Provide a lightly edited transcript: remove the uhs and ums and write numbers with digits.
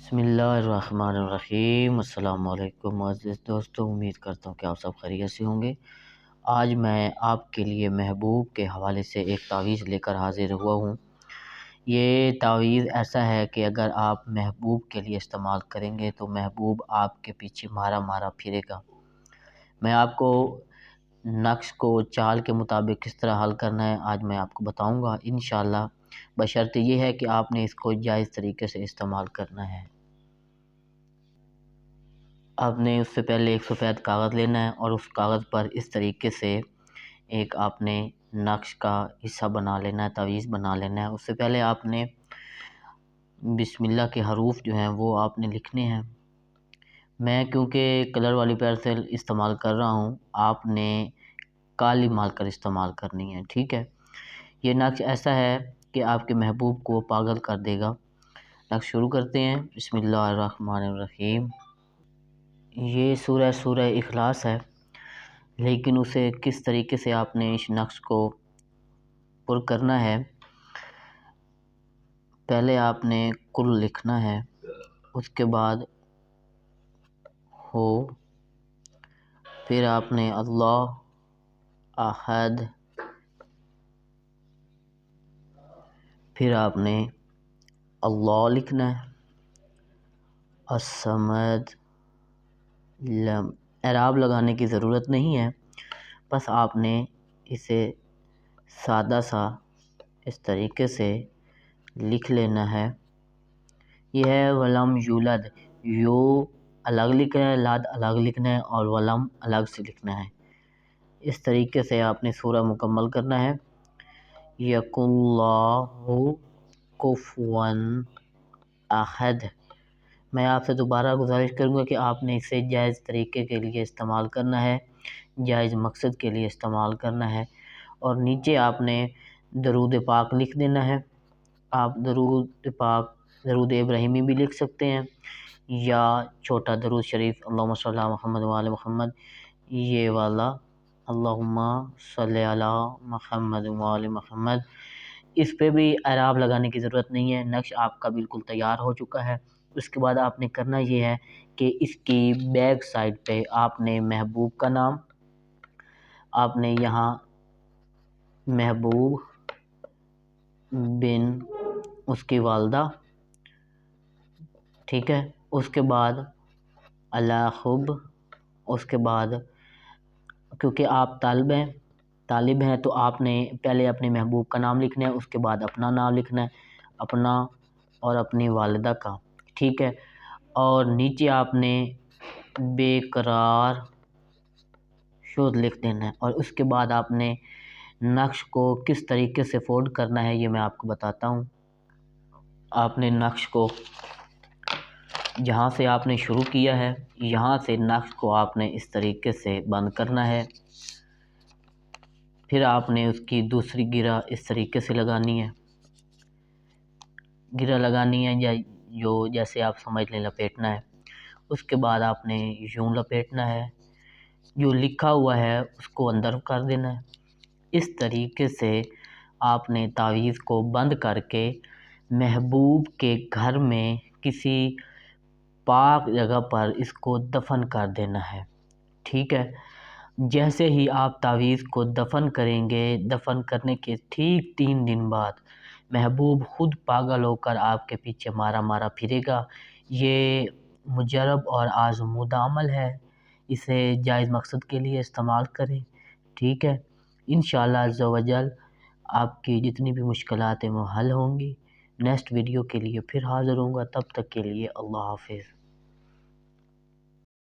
بسم اللہ الرحمن الرحیم۔ السلام علیکم معزز دوستو، امید کرتا ہوں کہ آپ سب خیریت سے ہوں گے۔ آج میں آپ کے لیے محبوب کے حوالے سے ایک تعویذ لے کر حاضر ہوا ہوں۔ یہ تعویذ ایسا ہے کہ اگر آپ محبوب کے لیے استعمال کریں گے تو محبوب آپ کے پیچھے مارا مارا پھرے گا۔ میں آپ کو نقش کو چال کے مطابق کس طرح حل کرنا ہے آج میں آپ کو بتاؤں گا انشاءاللہ، بشرط یہ ہے کہ آپ نے اس کو جائز طریقے سے استعمال کرنا ہے۔ آپ نے اس سے پہلے ایک سفید کاغذ لینا ہے اور اس کاغذ پر اس طریقے سے ایک آپ نے نقش کا حصہ بنا لینا ہے، تعویذ بنا لینا ہے۔ اس سے پہلے آپ نے بسم اللہ کے حروف جو ہیں وہ آپ نے لکھنے ہیں۔ میں کیونکہ کلر والی پینسل استعمال کر رہا ہوں، آپ نے کالی مارکر استعمال کرنی ہے، ٹھیک ہے۔ یہ نقش ایسا ہے کہ آپ کے محبوب کو پاگل کر دے گا۔ نقش شروع کرتے ہیں۔ بسم اللہ الرحمن الرحیم۔ یہ سورہ اخلاص ہے، لیکن اسے کس طریقے سے آپ نے اس نقش کو پر کرنا ہے، پہلے آپ نے کل لکھنا ہے، اس کے بعد ہو، پھر آپ نے اللہ احد، پھر آپ نے اللہ لکھنا ہے، الصمد۔ اعراب لگانے کی ضرورت نہیں ہے، بس آپ نے اسے سادہ سا اس طریقے سے لکھ لینا ہے۔ یہ ہے ولم یولد، یو الگ لکھنا ہے، لاد الگ لکھنا ہے اور ولم الگ سے لکھنا ہے۔ اس طریقے سے آپ نے سورہ مکمل کرنا ہے۔ یکن اللہ کفوا احد۔ میں آپ سے دوبارہ گزارش کروں گا کہ آپ نے اسے جائز طریقے کے لیے استعمال کرنا ہے، جائز مقصد کے لیے استعمال کرنا ہے، اور نیچے آپ نے درود پاک لکھ دینا ہے۔ آپ درود پاک، درود ابراہیمی بھی لکھ سکتے ہیں یا چھوٹا درود شریف اللہم صلی علی محمد وعلی محمد، یہ والا اللہم صلی علی محمد وعلی محمد۔ اس پہ بھی اعراب لگانے کی ضرورت نہیں ہے، نقش آپ کا بالکل تیار ہو چکا ہے۔ اس کے بعد آپ نے کرنا یہ ہے کہ اس کی بیک سائڈ پہ آپ نے محبوب کا نام، آپ نے یہاں محبوب بن اس کی والدہ، ٹھیک ہے، اس کے بعد الاخب، اس کے بعد کیونکہ آپ طالب ہیں تو آپ نے پہلے اپنے محبوب کا نام لکھنا ہے، اس کے بعد اپنا نام لکھنا ہے، اپنا اور اپنی والدہ کا، ٹھیک ہے۔ اور نیچے آپ نے بے قرار شد لکھ دینا ہے، اور اس کے بعد آپ نے نقش کو کس طریقے سے فولڈ کرنا ہے یہ میں آپ کو بتاتا ہوں۔ آپ نے نقش کو جہاں سے آپ نے شروع کیا ہے، یہاں سے نقش کو آپ نے اس طریقے سے بند کرنا ہے، پھر آپ نے اس کی دوسری گرہ اس طریقے سے لگانی ہے، گرہ لگانی ہے یا جو جیسے آپ سمجھ لیں لپیٹنا ہے۔ اس کے بعد آپ نے یوں لپیٹنا ہے، جو لکھا ہوا ہے اس کو اندر کر دینا ہے۔ اس طریقے سے آپ نے تعویذ کو بند کر کے محبوب کے گھر میں کسی پاک جگہ پر اس کو دفن کر دینا ہے، ٹھیک ہے۔ جیسے ہی آپ تعویذ کو دفن کریں گے، دفن کرنے کے ٹھیک 3 دن بعد محبوب خود پاگل ہو کر آپ کے پیچھے مارا مارا پھرے گا۔ یہ مجرب اور آزمودہ عمل ہے، اسے جائز مقصد کے لیے استعمال کریں، ٹھیک ہے۔ انشاءاللہ عز و جل آپ کی جتنی بھی مشکلات ہیں وہ حل ہوں گی۔ نیکسٹ ویڈیو کے لیے پھر حاضر ہوں گا، تب تک کے لیے اللہ حافظ۔